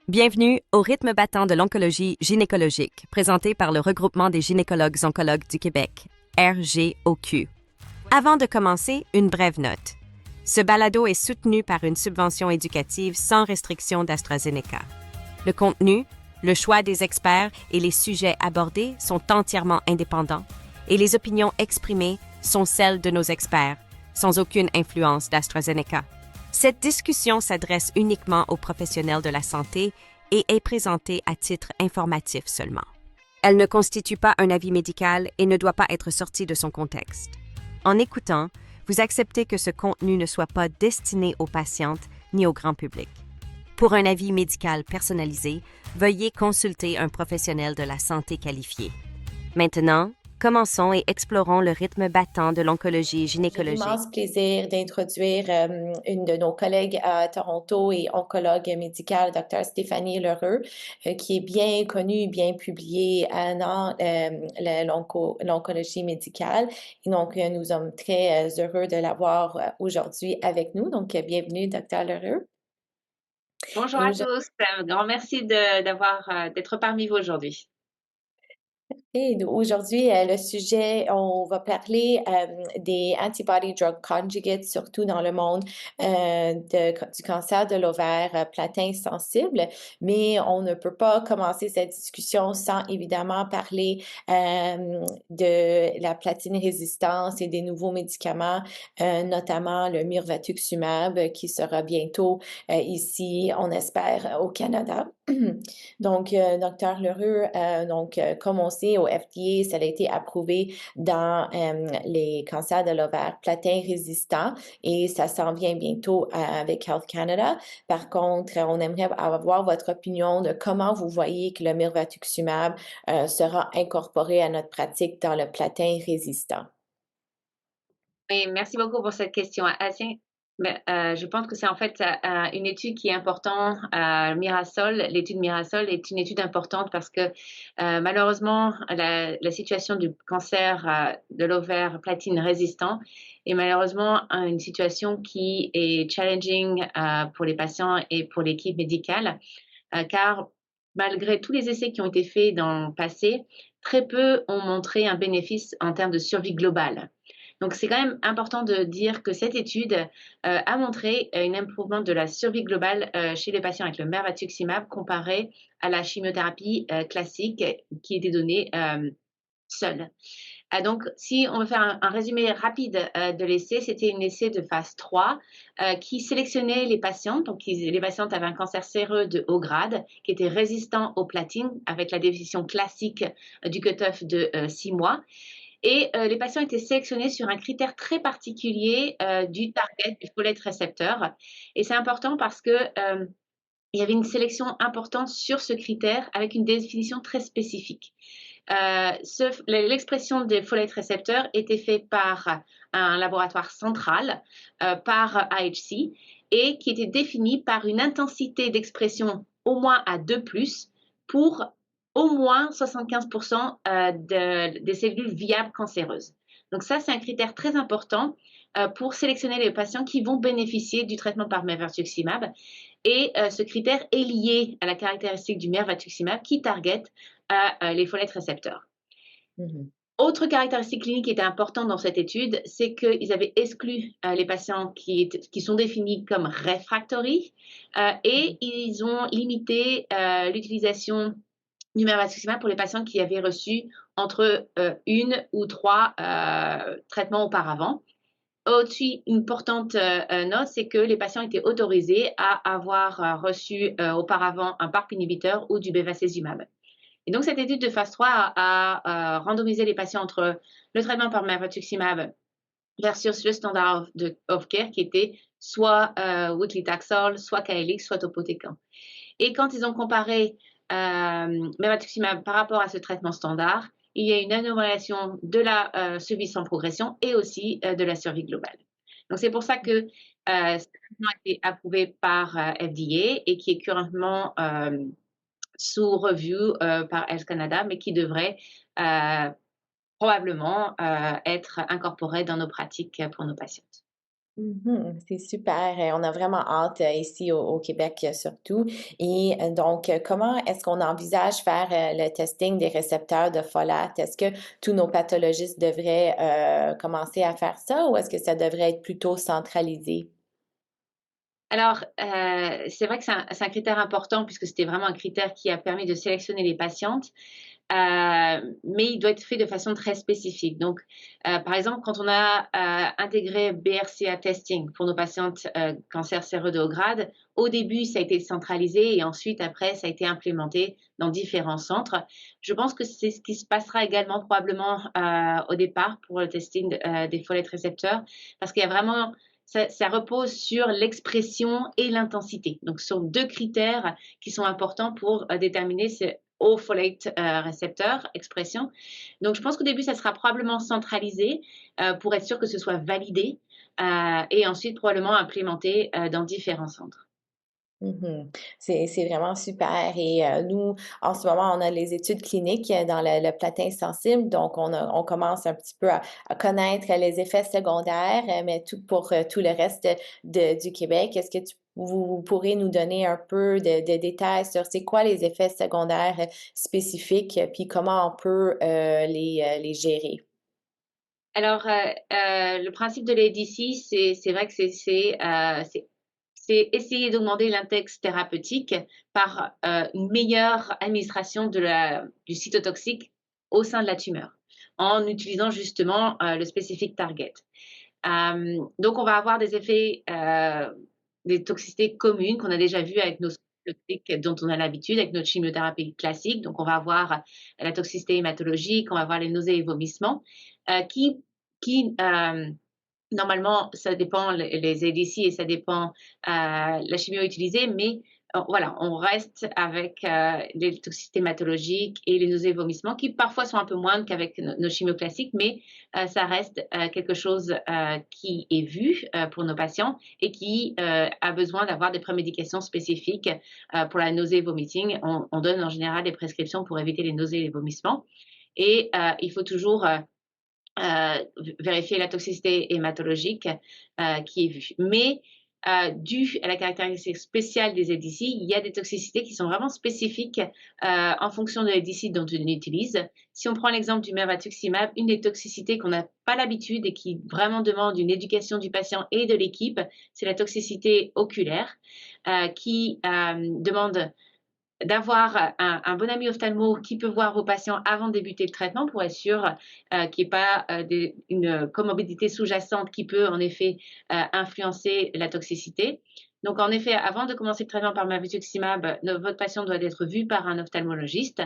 Bienvenue au rythme battant de l'oncologie gynécologique, présenté par le Regroupement des gynécologues-oncologues du Québec, RGOQ. Avant de commencer, une brève note. Ce balado est soutenu par une subvention éducative sans restriction d'AstraZeneca. Le contenu, le choix des experts et les sujets abordés sont entièrement indépendants et les opinions exprimées sont celles de nos experts, sans aucune influence d'AstraZeneca. Cette discussion s'adresse uniquement aux professionnels de la santé et est présentée à titre informatif seulement. Elle ne constitue pas un avis médical et ne doit pas être sortie de son contexte. En écoutant, vous acceptez que ce contenu ne soit pas destiné aux patientes ni au grand public. Pour un avis médical personnalisé, veuillez consulter un professionnel de la santé qualifié. Maintenant, commençons et explorons le rythme battant de l'oncologie J'ai gynécologique. l'immense plaisir d'introduire une de nos collègues à Toronto et oncologue médicale, Dr. Stéphanie Lheureux, qui est bien connue, bien publiée dans l'oncologie médicale. Et donc, nous sommes très heureux de l'avoir aujourd'hui avec nous. Donc, bienvenue, Dr. Lheureux. Bonjour Et à aujourd'hui, tous, un grand merci d'être parmi vous aujourd'hui. Le sujet, on va parler des antibody drug conjugates, surtout dans le monde du cancer de l'ovaire platin sensible, mais on ne peut pas commencer cette discussion sans évidemment parler de la platine résistance et des nouveaux médicaments, notamment le mirvetuximab qui sera bientôt ici, on espère, au Canada. Donc, Dr. Lheureux, comme on sait, au FDA, ça a été approuvé dans les cancers de l'ovaire platin résistant et ça s'en vient bientôt avec Health Canada. Par contre, on aimerait avoir votre opinion de comment vous voyez que le mirvetuximab sera incorporé à notre pratique dans le platin résistant. Et merci beaucoup pour cette question. Je pense que c'est en fait une étude qui est importante. L'étude Mirasol est une étude importante parce que malheureusement, la situation du cancer de l'ovaire platine résistant est malheureusement une situation qui est challenging pour les patients et pour l'équipe médicale, car malgré tous les essais qui ont été faits dans le passé, très peu ont montré un bénéfice en termes de survie globale. Donc, c'est quand même important de dire que cette étude a montré une improvement de la survie globale chez les patients avec le mirvetuximab comparé à la chimiothérapie classique qui était donnée seule. Donc, si on veut faire un résumé rapide de l'essai, c'était un essai de phase 3 qui sélectionnait les patientes. Donc, les patientes avaient un cancer séreux de haut grade qui était résistant aux platines avec la définition classique du cutoff de 6 mois. Et les patients étaient sélectionnés sur un critère très particulier du target du folate récepteur. Et c'est important parce que il y avait une sélection importante sur ce critère avec une définition très spécifique. L'expression des folate récepteurs était faite par un laboratoire central, par IHC, et qui était définie par une intensité d'expression au moins à 2+, pour au moins 75% des cellules viables cancéreuses. Donc ça, c'est un critère très important pour sélectionner les patients qui vont bénéficier du traitement par mirvetuximab. Et ce critère est lié à la caractéristique du mirvetuximab qui target les folate récepteurs. Mm-hmm. Autre caractéristique clinique qui était importante dans cette étude, c'est qu'ils avaient exclu les patients qui sont définis comme réfractories et ils ont limité l'utilisation du mirvetuximab pour les patients qui avaient reçu entre 1 ou 3 traitements auparavant. Aussi, une importante note, c'est que les patients étaient autorisés à avoir reçu auparavant un PARP inhibiteur ou du bevacizumab. Et donc, cette étude de phase 3 a randomisé les patients entre le traitement par mirvetuximab versus le standard of care qui était soit weekly Taxol, soit Caelix, soit topotecan. Et quand ils ont comparé mirvetuximab par rapport à ce traitement standard, il y a une amélioration de la survie sans progression et aussi de la survie globale. Donc, c'est pour ça que ce traitement a été approuvé par FDA et qui est currentment sous review par Health Canada, mais qui devrait probablement être incorporé dans nos pratiques pour nos patientes. C'est super, on a vraiment hâte, ici au Québec, surtout et donc comment est-ce qu'on envisage faire, le testing des récepteurs de folate? Est-ce que tous nos pathologistes devraient, commencer à faire ça ou est-ce que ça devrait être plutôt centralisé? Alors, c'est vrai que c'est un critère important puisque c'était vraiment un critère qui a permis de sélectionner les patientes. Mais il doit être fait de façon très spécifique. Donc, par exemple, quand on a intégré BRCA testing pour nos patientes cancer séreux de haut grade, au début, ça a été centralisé et ensuite, après, ça a été implémenté dans différents centres. Je pense que c'est ce qui se passera également probablement au départ pour le testing des folettes récepteurs, parce qu'il y a vraiment ça repose sur l'expression et l'intensité. Donc, ce sont deux critères qui sont importants pour déterminer au folate récepteur expression. Donc, je pense qu'au début, ça sera probablement centralisé pour être sûr que ce soit validé et ensuite probablement implémenté dans différents centres. Mmh. C'est vraiment super et nous, en ce moment, on a les études cliniques dans le platin sensible, donc on commence un petit peu à connaître les effets secondaires, mais tout pour, tout le reste du Québec. Est-ce que vous pourrez nous donner un peu de détails sur c'est quoi les effets secondaires, spécifiques, puis comment on peut, les gérer? Alors, le principe de l'ADC, c'est vrai que c'est essayer d'augmenter l'index thérapeutique par une meilleure administration du cytotoxique au sein de la tumeur, en utilisant justement le specific target. Donc, on va avoir des effets, des toxicités communes qu'on a déjà vues avec nos cytotoxiques dont on a l'habitude, avec notre chimiothérapie classique. Donc, on va avoir la toxicité hématologique, on va avoir les nausées et vomissements, qui normalement, ça dépend les ADC et ça dépend la chimio utilisée, mais voilà, on reste avec les toxicités hématologiques et les nausées et vomissements qui parfois sont un peu moindres qu'avec nos chimios classiques, mais ça reste quelque chose qui est vu pour nos patients et qui a besoin d'avoir des prémédications spécifiques pour la nausée et vomiting. On donne en général des prescriptions pour éviter les nausées et les vomissements. Et il faut toujours vérifier la toxicité hématologique qui est vue. Mais dû à la caractéristique spéciale des ADC, il y a des toxicités qui sont vraiment spécifiques en fonction de l'ADC dont on utilise. Si on prend l'exemple du mirvetuximab, une des toxicités qu'on n'a pas l'habitude et qui vraiment demande une éducation du patient et de l'équipe, c'est la toxicité oculaire qui demande d'avoir un bon ami ophtalmo qui peut voir vos patients avant de débuter le traitement pour être sûr qu'il n'y ait pas une comorbidité sous-jacente qui peut en effet influencer la toxicité. Donc en effet, avant de commencer le traitement par mirvetuximab, votre patient doit être vu par un ophtalmologiste.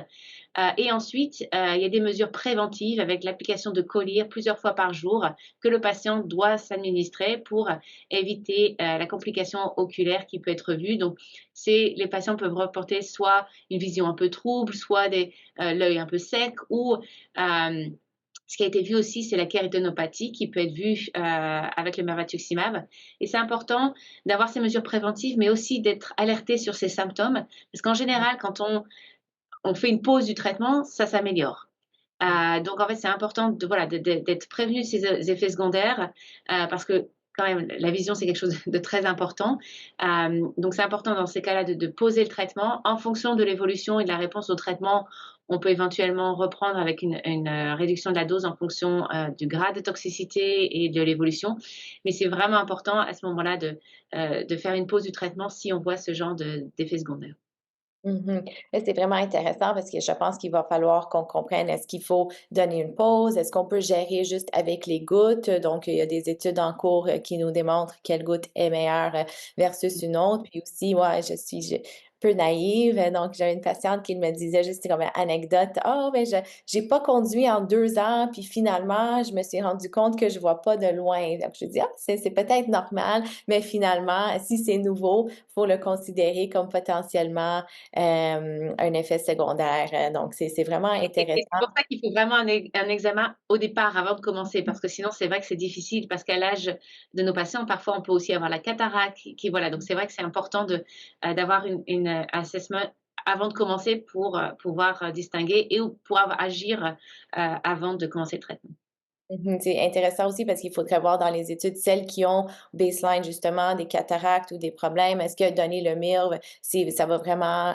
Et ensuite, il y a des mesures préventives avec l'application de collyre plusieurs fois par jour que le patient doit s'administrer pour éviter la complication oculaire qui peut être vue. Donc, les patients peuvent reporter soit une vision un peu trouble, soit l'œil un peu sec ou ce qui a été vu aussi, c'est la kératinopathie qui peut être vue avec le mirvetuximab. Et c'est important d'avoir ces mesures préventives, mais aussi d'être alerté sur ces symptômes, parce qu'en général, quand on fait une pause du traitement, ça s'améliore. Donc en fait, c'est important d'être prévenu de ces effets secondaires parce que quand même, la vision, c'est quelque chose de très important. Donc c'est important dans ces cas-là de poser le traitement. En fonction de l'évolution et de la réponse au traitement, on peut éventuellement reprendre avec une réduction de la dose en fonction du grade de toxicité et de l'évolution. Mais c'est vraiment important à ce moment-là de faire une pause du traitement si on voit ce genre d'effets secondaires. Là, c'est vraiment intéressant parce que je pense qu'il va falloir qu'on comprenne est-ce qu'il faut donner une pause? Est-ce qu'on peut gérer juste avec les gouttes? Donc, il y a des études en cours qui nous démontrent quelle goutte est meilleure versus une autre. Puis aussi, ouais, je suis un peu naïve. Donc, j'avais une patiente qui me disait juste comme une anecdote. Oh, ben, j'ai pas conduit en 2 ans, puis finalement, je me suis rendu compte que je vois pas de loin. Donc, je dis, ah, c'est peut-être normal, mais finalement, si c'est nouveau, faut le considérer comme potentiellement un effet secondaire, donc c'est vraiment Et c'est intéressant. pour ça qu'il faut vraiment un examen au départ, avant de commencer, parce que sinon, c'est vrai que c'est difficile, parce qu'à l'âge de nos patients, parfois, on peut aussi avoir la cataracte voilà, donc c'est vrai que c'est important d'avoir assessment avant de commencer pour pouvoir distinguer et pour agir avant de commencer le traitement. C'est intéressant aussi parce qu'il faudrait voir dans les études celles qui ont baseline justement des cataractes ou des problèmes. Est-ce que donner le MIRV, ça va vraiment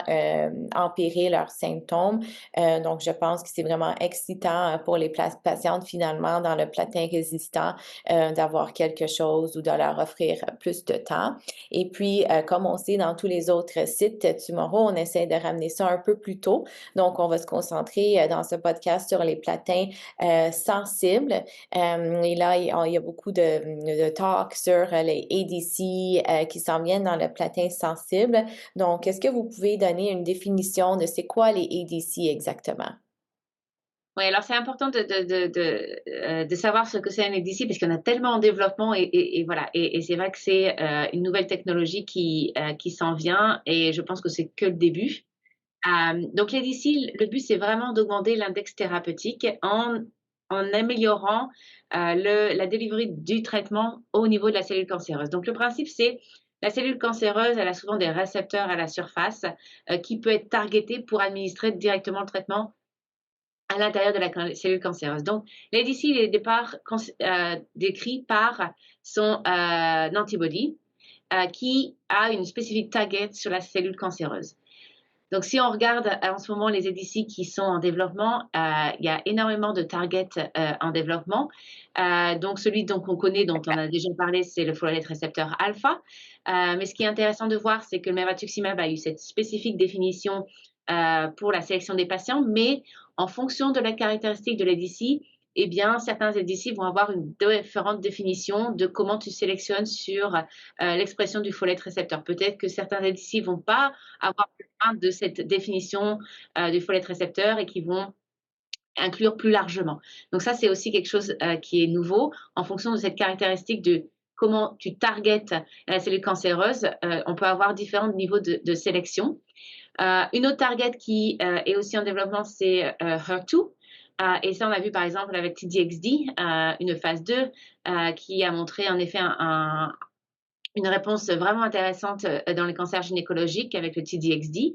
empirer leurs symptômes? Donc, je pense que c'est vraiment excitant pour les patientes finalement dans le platin résistant d'avoir quelque chose ou de leur offrir plus de temps. Et puis, comme on sait dans tous les autres sites Tumoro, on essaie de ramener ça un peu plus tôt. Donc, on va se concentrer dans ce podcast sur les platins sensibles. Et là, il y a beaucoup de talks sur les ADC qui s'en viennent dans le platin sensible. Donc, est-ce que vous pouvez donner une définition de c'est quoi les ADC exactement? Oui, alors c'est important de savoir ce que c'est un ADC parce qu'il y en a tellement en développement et voilà. Et c'est vrai que c'est une nouvelle technologie qui s'en vient et je pense que c'est que le début. Donc l'ADC, le but, c'est vraiment d'augmenter l'index thérapeutique en améliorant la délivrer du traitement au niveau de la cellule cancéreuse. Donc le principe, c'est la cellule cancéreuse, elle a souvent des récepteurs à la surface qui peut être targetée pour administrer directement le traitement à l'intérieur de la cellule cancéreuse. Donc, l'ADC, il est au départ décrit par son antibody qui a une spécifique target sur la cellule cancéreuse. Donc, si on regarde en ce moment les ADC qui sont en développement, il y a énormément de targets en développement. Donc, celui qu'on connaît, dont on a déjà parlé, c'est le folate récepteur alpha. Mais ce qui est intéressant de voir, c'est que le mirvetuximab a eu cette spécifique définition pour la sélection des patients, mais en fonction de la caractéristique de l'ADC, eh bien, certains ADC vont avoir une différente définition de comment tu sélectionnes sur l'expression du folate récepteur. Peut-être que certains ADC ne vont pas avoir besoin de cette définition du folate récepteur et qui vont inclure plus largement. Donc ça, c'est aussi quelque chose qui est nouveau en fonction de cette caractéristique de comment tu targetes la cellule cancéreuse. On peut avoir différents niveaux de sélection. Une autre target qui est aussi en développement, c'est HER2. Et ça, on a vu par exemple avec TDXD, une phase 2 qui a montré en effet une réponse vraiment intéressante dans les cancers gynécologiques avec le TDXD.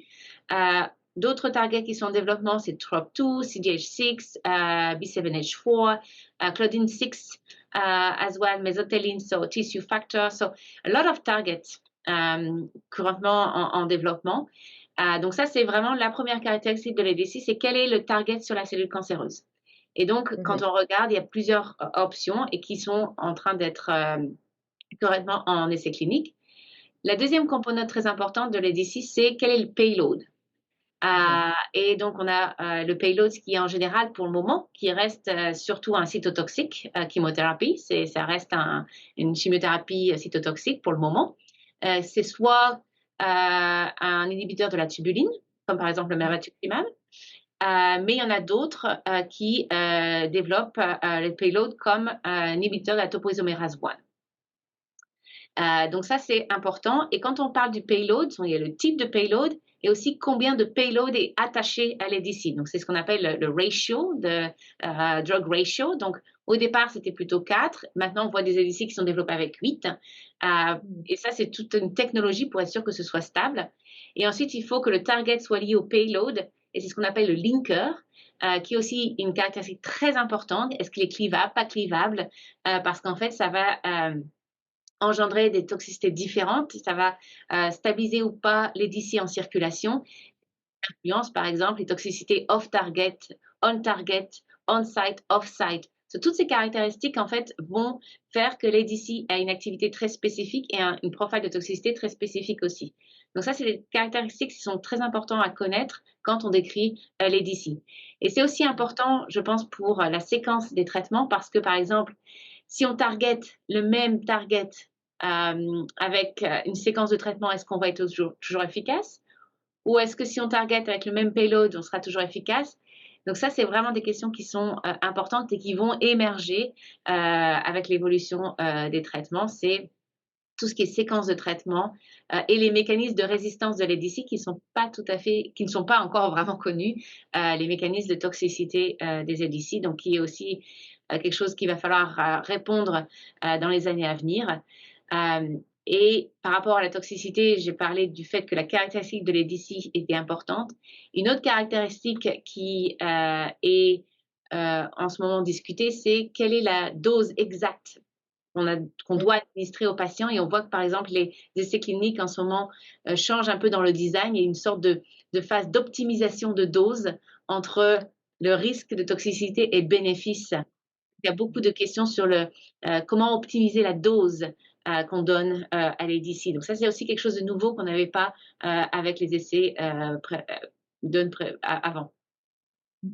D'autres targets qui sont en développement, c'est TROP2, CDH6, B7H4, Claudin-6 as well, mesothelin, so tissue factor. So a lot of targets currently en développement. Donc ça, c'est vraiment la première caractéristique de l'ADC, c'est quel est le target sur la cellule cancéreuse. Et donc, quand on regarde, il y a plusieurs options et qui sont en train d'être correctement en essai clinique. La deuxième composante très importante de l'ADC, c'est quel est le payload. Et donc, on a le payload qui est en général, pour le moment, qui reste surtout un cytotoxique, chimiothérapie. Ça reste une chimiothérapie cytotoxique pour le moment. C'est soit un inhibiteur de la tubuline, comme par exemple le mirvetuximab, mais il y en a d'autres qui développent le payload comme un inhibiteur de la topoisomérase 1. Donc ça, c'est important. Et quand on parle du payload, il y a le type de payload et aussi combien de payload est attaché à l'ADC. Donc c'est ce qu'on appelle le ratio, drug ratio. Donc au départ, c'était plutôt 4. Maintenant, on voit des ADC qui sont développés avec 8. Et ça, c'est toute une technologie pour être sûr que ce soit stable. Et ensuite, il faut que le target soit lié au payload. Et c'est ce qu'on appelle le linker, qui est aussi une caractéristique très importante. Est-ce qu'il est clivable, pas clivable? Parce qu'en fait, ça va engendrer des toxicités différentes. Ça va stabiliser ou pas l'ADC en circulation. Influence, par exemple, les toxicités off-target, on-target, on-site, off-site. Toutes ces caractéristiques, en fait, vont faire que l'ADC a une activité très spécifique et une profile de toxicité très spécifique aussi. Donc ça, c'est des caractéristiques qui sont très importantes à connaître quand on décrit l'ADC. Et c'est aussi important, je pense, pour la séquence des traitements parce que, par exemple, si on target le même target avec une séquence de traitement, est-ce qu'on va être toujours efficace? Ou est-ce que si on target avec le même payload, on sera toujours efficace? Donc ça, c'est vraiment des questions qui sont importantes et qui vont émerger avec l'évolution des traitements. C'est tout ce qui est séquence de traitement et les mécanismes de résistance de l'ADC qui ne sont pas encore vraiment connus, les mécanismes de toxicité des ADC, donc qui est aussi quelque chose qu'il va falloir répondre dans les années à venir. Et par rapport à la toxicité, j'ai parlé du fait que la caractéristique de l'ADC était importante. Une autre caractéristique qui est en ce moment discuter, c'est quelle est la dose exacte qu'on Mmh. doit administrer aux patients. Et on voit que, par exemple, les essais cliniques en ce moment changent un peu dans le design. Il y a une sorte de phase d'optimisation de dose entre le risque de toxicité et le bénéfice. Il y a beaucoup de questions sur comment optimiser la dose qu'on donne à l'ADC. Donc ça, c'est aussi quelque chose de nouveau qu'on n'avait pas avec les essais avant.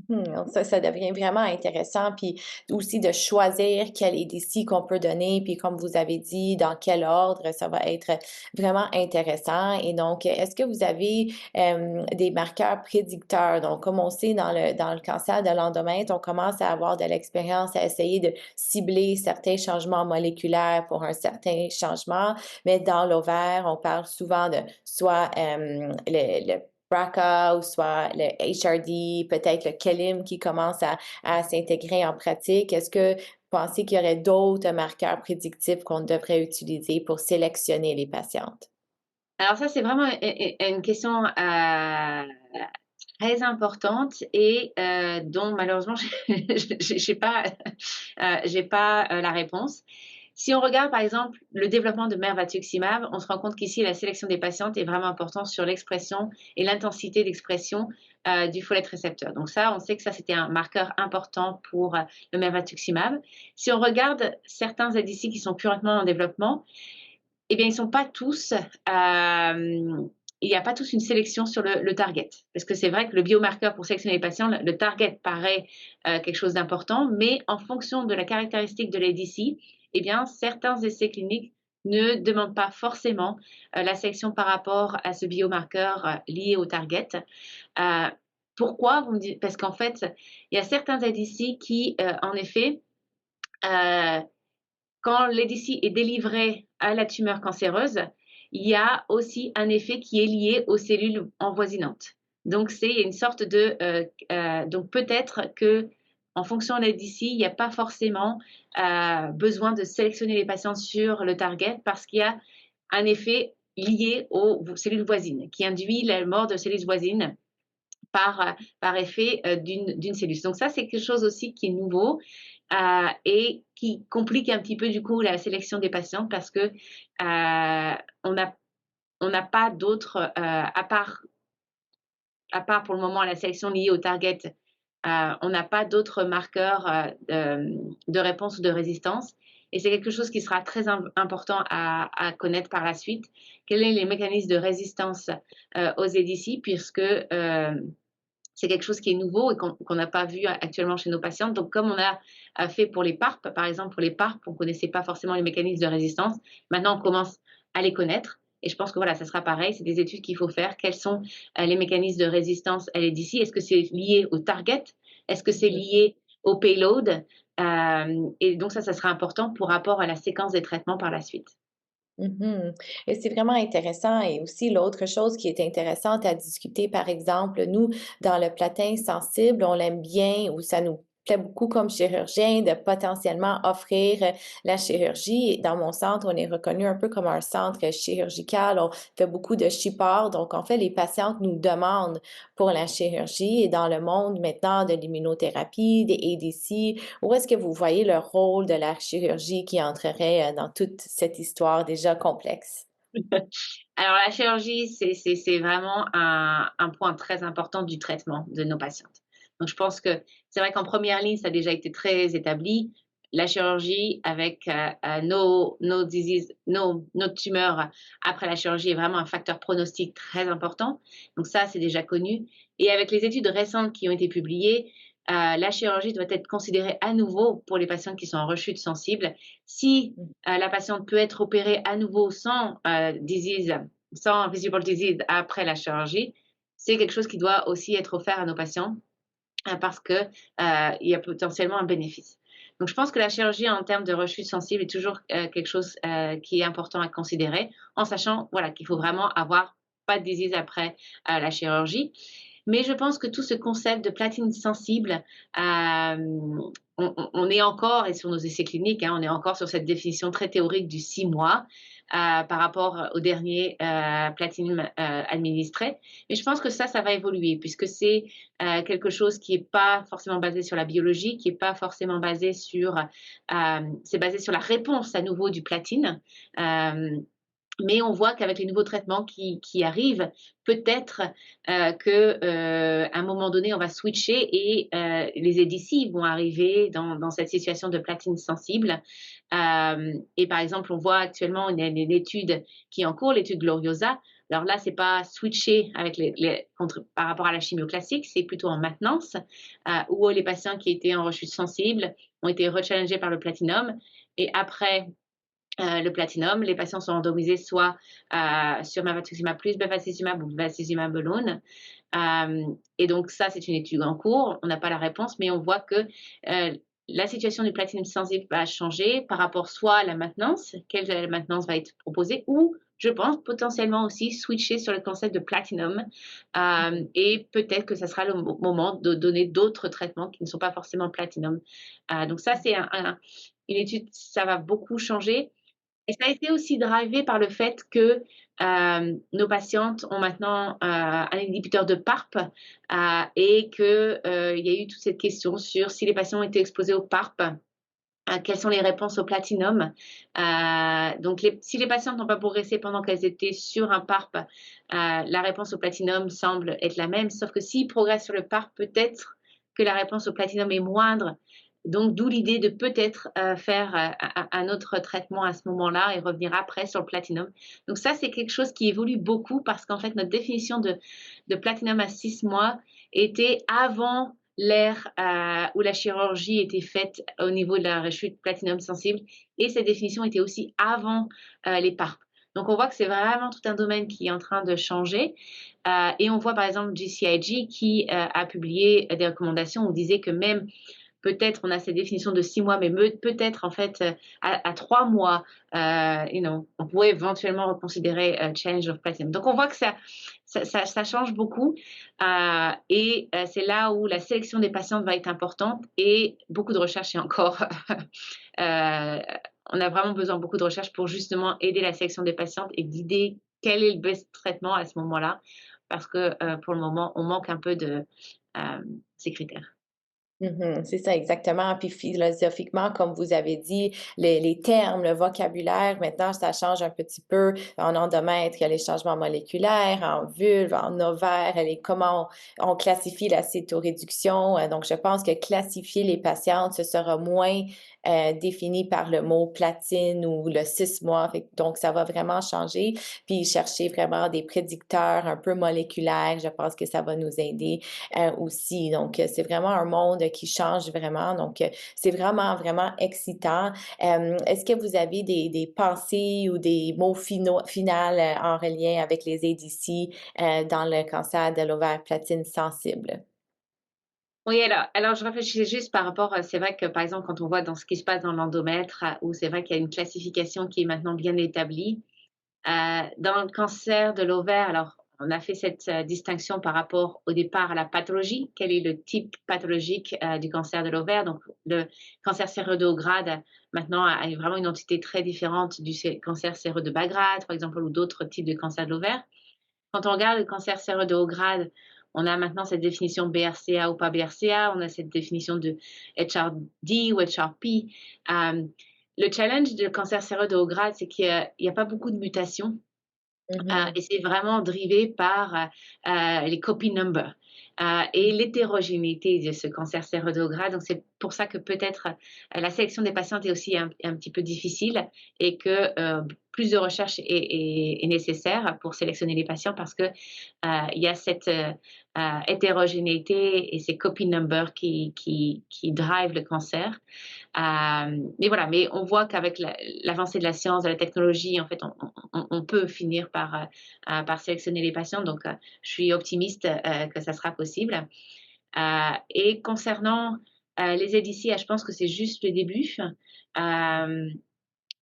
Mmh, ça devient vraiment intéressant, puis aussi de choisir quel EDC qu'on peut donner, puis comme vous avez dit, dans quel ordre, ça va être vraiment intéressant. Et donc, est-ce que vous avez des marqueurs prédicteurs? Donc, comme on sait, dans le cancer de l'endomètre, on commence à avoir de l'expérience à essayer de cibler certains changements moléculaires pour un certain changement, mais dans l'ovaire, on parle souvent de soit le BRCA ou soit le HRD, peut-être le KELIM qui commence à s'intégrer en pratique. Est-ce que vous pensez qu'il y aurait d'autres marqueurs prédictifs qu'on devrait utiliser pour sélectionner les patientes? Alors ça, c'est vraiment une question très importante et dont malheureusement, j'ai pas, j'ai pas la réponse. Si on regarde par exemple le développement de Mervatuximab, on se rend compte qu'ici la sélection des patientes est vraiment importante sur l'expression et l'intensité d'expression du folate récepteur. Donc ça, on sait que ça c'était un marqueur important pour le Mervatuximab. Si on regarde certains ADC qui sont currentment en développement, eh bien, ils sont pas tous, il n'y a pas tous une sélection sur le target. Parce que c'est vrai que le biomarqueur pour sélectionner les patients, le target paraît quelque chose d'important, mais en fonction de la caractéristique de l'ADC, eh bien, certains essais cliniques ne demandent pas forcément la sélection par rapport à ce biomarqueur lié au target. Euh, Pourquoi? Vous me dites, parce qu'en fait, il y a certains ADC qui, en effet, euh, quand l'ADC est délivré à la tumeur cancéreuse, il y a aussi un effet qui est lié aux cellules envoisinantes. Donc, c'est une sorte donc peut-être que en fonction de l'ADC, il n'y a pas forcément besoin de sélectionner les patients sur le target parce qu'il y a un effet lié aux cellules voisines qui induit la mort de cellules voisines par effet d'une cellule. Donc ça, c'est quelque chose aussi qui est nouveau et qui complique un petit peu du coup la sélection des patients parce que on n'a pas d'autres, à part pour le moment la sélection liée au target, on n'a pas d'autres marqueurs de réponse ou de résistance. Et c'est quelque chose qui sera très important à connaître par la suite. Quels sont les mécanismes de résistance aux ADC, puisque c'est quelque chose qui est nouveau et qu'on n'a pas vu actuellement chez nos patientes. Donc, comme on a fait pour les PARP, par exemple, pour les PARP, on ne connaissait pas forcément les mécanismes de résistance. Maintenant, on commence à les connaître. Et je pense que voilà, ça sera pareil. C'est des études qu'il faut faire. Quels sont les mécanismes de résistance à l'ADC? Est-ce que c'est lié au target? Est-ce que c'est lié au payload? Et donc, ça sera important pour rapport à la séquence des traitements par la suite. Mmh. Et c'est vraiment intéressant et aussi l'autre chose qui est intéressante à discuter, par exemple, nous, dans le platin sensible, on l'aime bien ou ça nous plaît beaucoup comme chirurgien de potentiellement offrir la chirurgie. Dans mon centre, on est reconnu un peu comme un centre chirurgical. On fait beaucoup de support. Donc, en fait, les patientes nous demandent pour la chirurgie et dans le monde maintenant de l'immunothérapie, des ADC, où est-ce que vous voyez le rôle de la chirurgie qui entrerait dans toute cette histoire déjà complexe? Alors, la chirurgie, c'est vraiment un point très important du traitement de nos patientes. Donc, je pense que c'est vrai qu'en première ligne, ça a déjà été très établi. La chirurgie avec nos diseases, nos tumeurs après la chirurgie est vraiment un facteur pronostic très important. Donc, ça, c'est déjà connu. Et avec les études récentes qui ont été publiées, la chirurgie doit être considérée à nouveau pour les patients qui sont en rechute sensible. Si la patiente peut être opérée à nouveau sans visible disease après la chirurgie, c'est quelque chose qui doit aussi être offert à nos patients parce que il y a potentiellement un bénéfice. Donc, je pense que la chirurgie en termes de rechute sensible est toujours quelque chose qui est important à considérer, en sachant voilà, qu'il faut vraiment avoir pas de disease après la chirurgie. Mais je pense que tout ce concept de platine sensible, on est encore, et sur nos essais cliniques, hein, on est encore sur cette définition très théorique du 6 mois par rapport au dernier Platinum administré. Mais je pense que ça va évoluer puisque c'est quelque chose qui n'est pas forcément basé sur la biologie, qui n'est pas forcément basé sur, c'est basé sur la réponse à nouveau du platine. Mais on voit qu'avec les nouveaux traitements qui arrivent, peut-être qu'à un moment donné, on va switcher et les ADC vont arriver dans cette situation de platine sensible. Et par exemple, on voit actuellement une étude qui est en cours, l'étude Gloriosa. Alors là, c'est pas switcher avec par rapport à la chimio classique, c'est plutôt en maintenance, où les patients qui étaient en rechute sensible ont été rechallengés par le platinum. Et après le platinum, les patients sont randomisés soit sur bevacizumab plus bevacizumab ou bevacizumab alone. Et donc ça, c'est une étude en cours. On n'a pas la réponse, mais on voit que la situation du platinum sensible va changer par rapport soit à la maintenance, quelle maintenance va être proposée, ou je pense potentiellement aussi switcher sur le concept de platinum. Et peut-être que ça sera le moment de donner d'autres traitements qui ne sont pas forcément platinum. Donc ça, c'est une étude, ça va beaucoup changer. Et ça a été aussi drivé par le fait que nos patientes ont maintenant un inhibiteur de PARP et qu'il y a eu toute cette question sur si les patients étaient exposés au PARP, quelles sont les réponses au platinum. Donc, si les patientes n'ont pas progressé pendant qu'elles étaient sur un PARP, la réponse au platinum semble être la même, sauf que s'ils progressent sur le PARP, peut-être que la réponse au platinum est moindre. Donc, d'où l'idée de peut-être faire un autre traitement à ce moment-là et revenir après sur le platinum. Donc, ça, c'est quelque chose qui évolue beaucoup parce qu'en fait, notre définition de platinum à 6 mois était avant l'ère où la chirurgie était faite au niveau de la rechute platinum sensible et cette définition était aussi avant les PARP. Donc, on voit que c'est vraiment tout un domaine qui est en train de changer. Et on voit par exemple JCIG qui a publié des recommandations où on disait que même peut-être on a cette définition de 6 mois, mais peut-être en fait à 3 mois, on pourrait éventuellement reconsidérer change of platinum. Donc on voit que ça change beaucoup et c'est là où la sélection des patientes va être importante et beaucoup de recherche est encore. On a vraiment besoin de beaucoup de recherche pour justement aider la sélection des patientes et d'idée quel est le best traitement à ce moment-là, parce que pour le moment, on manque un peu de ces critères. C'est ça exactement. Puis philosophiquement, comme vous avez dit, les termes, le vocabulaire, maintenant, ça change un petit peu. En endomètre, il y a les changements moléculaires, en vulve, en ovaire, comment on classifie la cytoréduction. Donc, je pense que classifier les patientes, ce sera moins défini par le mot platine ou le 6 mois. Donc, ça va vraiment changer. Puis, chercher vraiment des prédicteurs un peu moléculaires, je pense que ça va nous aider aussi. Donc, c'est vraiment un monde qui change vraiment. Donc, c'est vraiment, vraiment excitant. Est-ce que vous avez des pensées ou des mots finales en relien avec les ADC dans le cancer de l'ovaire platine sensible? Oui, alors je réfléchissais juste par rapport, c'est vrai que par exemple quand on voit dans ce qui se passe dans l'endomètre, où c'est vrai qu'il y a une classification qui est maintenant bien établie. Dans le cancer de l'ovaire, alors on a fait cette distinction par rapport au départ à la pathologie. Quel est le type pathologique du cancer de l'ovaire? Donc le cancer séreux de haut grade maintenant a vraiment une entité très différente du cancer séreux de bas grade, par exemple, ou d'autres types de cancer de l'ovaire. Quand on regarde le cancer séreux de haut grade, on a maintenant cette définition BRCA ou pas BRCA, on a cette définition de HRD ou HRP. Le challenge du cancer séreux de haut grade, c'est qu'il n'y a pas beaucoup de mutations et c'est vraiment drivé par les copy numbers et l'hétérogénéité de ce cancer séreux de haut grade. Donc, c'est pour ça que peut-être la sélection des patientes est aussi un petit peu difficile et que plus de recherche est nécessaire pour sélectionner les patients parce que il y a cette hétérogénéité et ces copy numbers qui drive le cancer. Mais voilà, mais on voit qu'avec l'avancée de la science, de la technologie, en fait, on peut finir par sélectionner les patients. Donc, je suis optimiste que ça sera possible. Et concernant les ADC, je pense que c'est juste le début.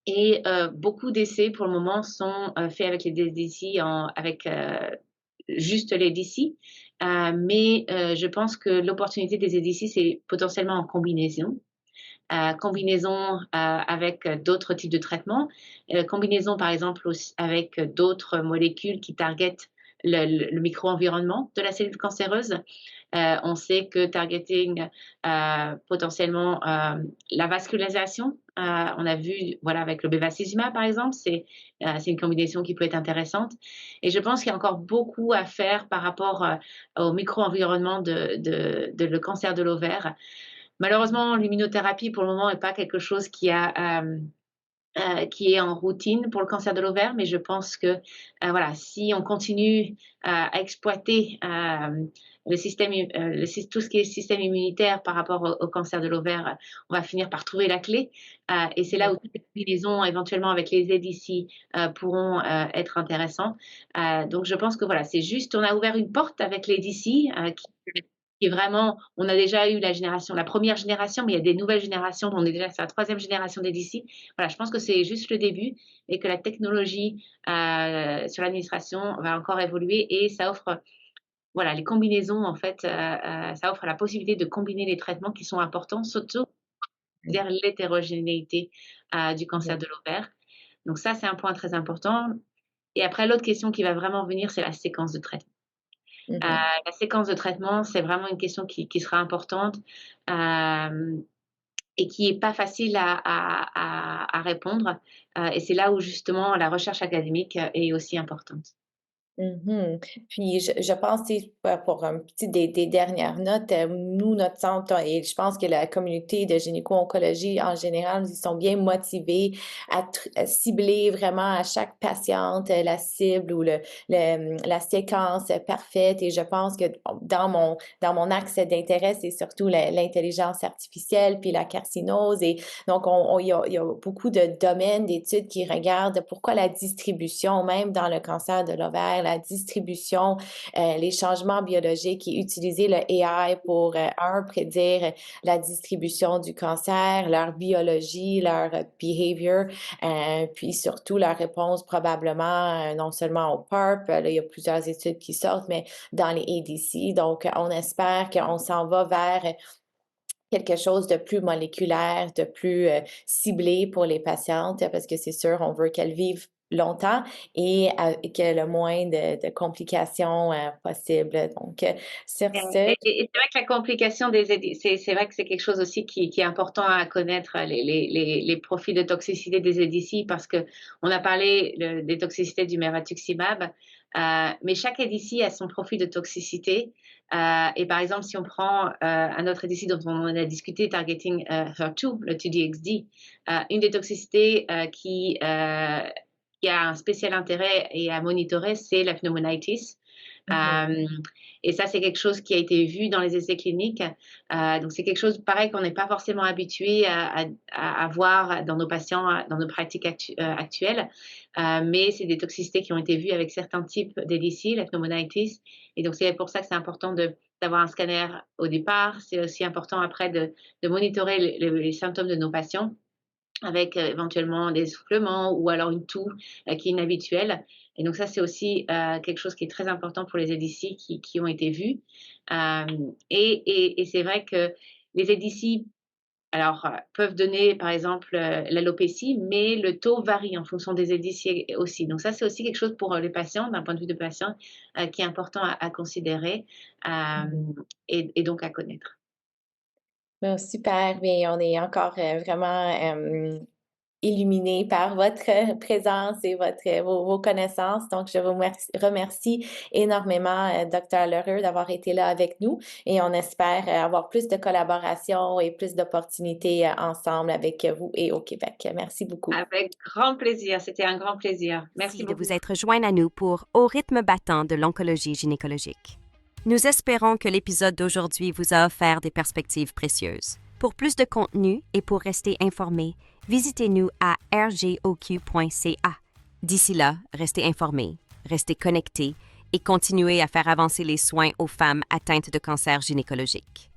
Et beaucoup d'essais pour le moment sont faits avec les ADC, avec juste les ADC. Mais je pense que l'opportunité des ADC, c'est potentiellement en combinaison. combinaison avec d'autres types de traitements, combinaison par exemple aussi avec d'autres molécules qui targetent le micro-environnement de la cellule cancéreuse. On sait que targeting potentiellement la vascularisation, on a vu voilà, avec le bevacizumab par exemple, c'est une combinaison qui peut être intéressante. Et je pense qu'il y a encore beaucoup à faire par rapport au micro-environnement de le cancer de l'ovaire. Malheureusement, l'immunothérapie pour le moment n'est pas quelque chose qui est en routine pour le cancer de l'ovaire, mais je pense que voilà, si on continue à exploiter tout ce qui est système immunitaire par rapport au cancer de l'ovaire, on va finir par trouver la clé. Et c'est là où toutes les combinaisons, éventuellement avec les ADC, pourront être intéressants. Donc je pense que voilà, c'est juste, on a ouvert une porte avec les ADC qui est vraiment, on a déjà eu la première génération, mais il y a des nouvelles générations, on est déjà sur la troisième génération d'ADC. Voilà, je pense que c'est juste le début et que la technologie sur l'administration va encore évoluer et ça offre, voilà, les combinaisons en fait, ça offre la possibilité de combiner les traitements qui sont importants, surtout vers l'hétérogénéité du cancer de l'ovaire. Donc ça, c'est un point très important. Et après, l'autre question qui va vraiment venir, c'est la séquence de traitement. La séquence de traitement, c'est vraiment une question qui sera importante et qui n'est pas facile à répondre. Et c'est là où justement la recherche académique est aussi importante. Puis je pense, tu sais, pour un petit des dernières notes, nous, notre centre et je pense que la communauté de gynéco-oncologie en général, ils sont bien motivés à cibler vraiment à chaque patiente la cible ou la séquence parfaite et je pense que dans mon axe d'intérêt, c'est surtout l'intelligence artificielle puis la carcinose et donc il y a beaucoup de domaines d'études qui regardent pourquoi la distribution, même dans le cancer de l'ovaire, la distribution, les changements biologiques et utiliser le AI pour, prédire la distribution du cancer, leur biologie, leur behavior, puis surtout leur réponse probablement, non seulement au PARP, là, il y a plusieurs études qui sortent, mais dans les ADC. Donc, on espère qu'on s'en va vers quelque chose de plus moléculaire, de plus ciblé pour les patientes, parce que c'est sûr, on veut qu'elles vivent longtemps et que le moins de complications possibles. Donc, sur ce, Et c'est vrai que la complication c'est vrai que c'est quelque chose aussi qui est important à connaître, les profils de toxicité des ADC parce qu'on a parlé des toxicités du mirvetuximab, mais chaque ADC a son profil de toxicité. Et par exemple, si on prend un autre ADC dont on a discuté, targeting HER2, le 2DXD, une des toxicités qui a un spécial intérêt et à monitorer, c'est la pneumonitis. Et ça, c'est quelque chose qui a été vu dans les essais cliniques. Donc, c'est quelque chose pareil qu'on n'est pas forcément habitué à voir dans nos patients, dans nos pratiques actuelles. Mais c'est des toxicités qui ont été vues avec certains types d'ADC, la pneumonitis. Et donc, c'est pour ça que c'est important d'avoir un scanner au départ. C'est aussi important après de monitorer les symptômes de nos patients avec éventuellement des essoufflements ou alors une toux qui est inhabituelle. Et donc ça, c'est aussi quelque chose qui est très important pour les ADC qui ont été vus. Et c'est vrai que les ADC alors, peuvent donner, par exemple, l'alopécie, mais le taux varie en fonction des ADC aussi. Donc ça, c'est aussi quelque chose pour les patients, d'un point de vue de patient, qui est important à considérer et donc à connaître. ben, super, mais on est encore vraiment illuminé par votre présence et vos connaissances. Donc, je vous remercie énormément, Dr. Lheureux, d'avoir été là avec nous et on espère avoir plus de collaboration et plus d'opportunités ensemble avec vous et au Québec. Merci beaucoup. Avec grand plaisir, c'était un grand plaisir. Merci Merci de beaucoup. vous être joint à nous pour Au rythme battant de l'oncologie gynécologique. Nous espérons que l'épisode d'aujourd'hui vous a offert des perspectives précieuses. Pour plus de contenu et pour rester informé, visitez-nous à rgoq.ca. D'ici là, restez informés, restez connectés et continuez à faire avancer les soins aux femmes atteintes de cancer gynécologique.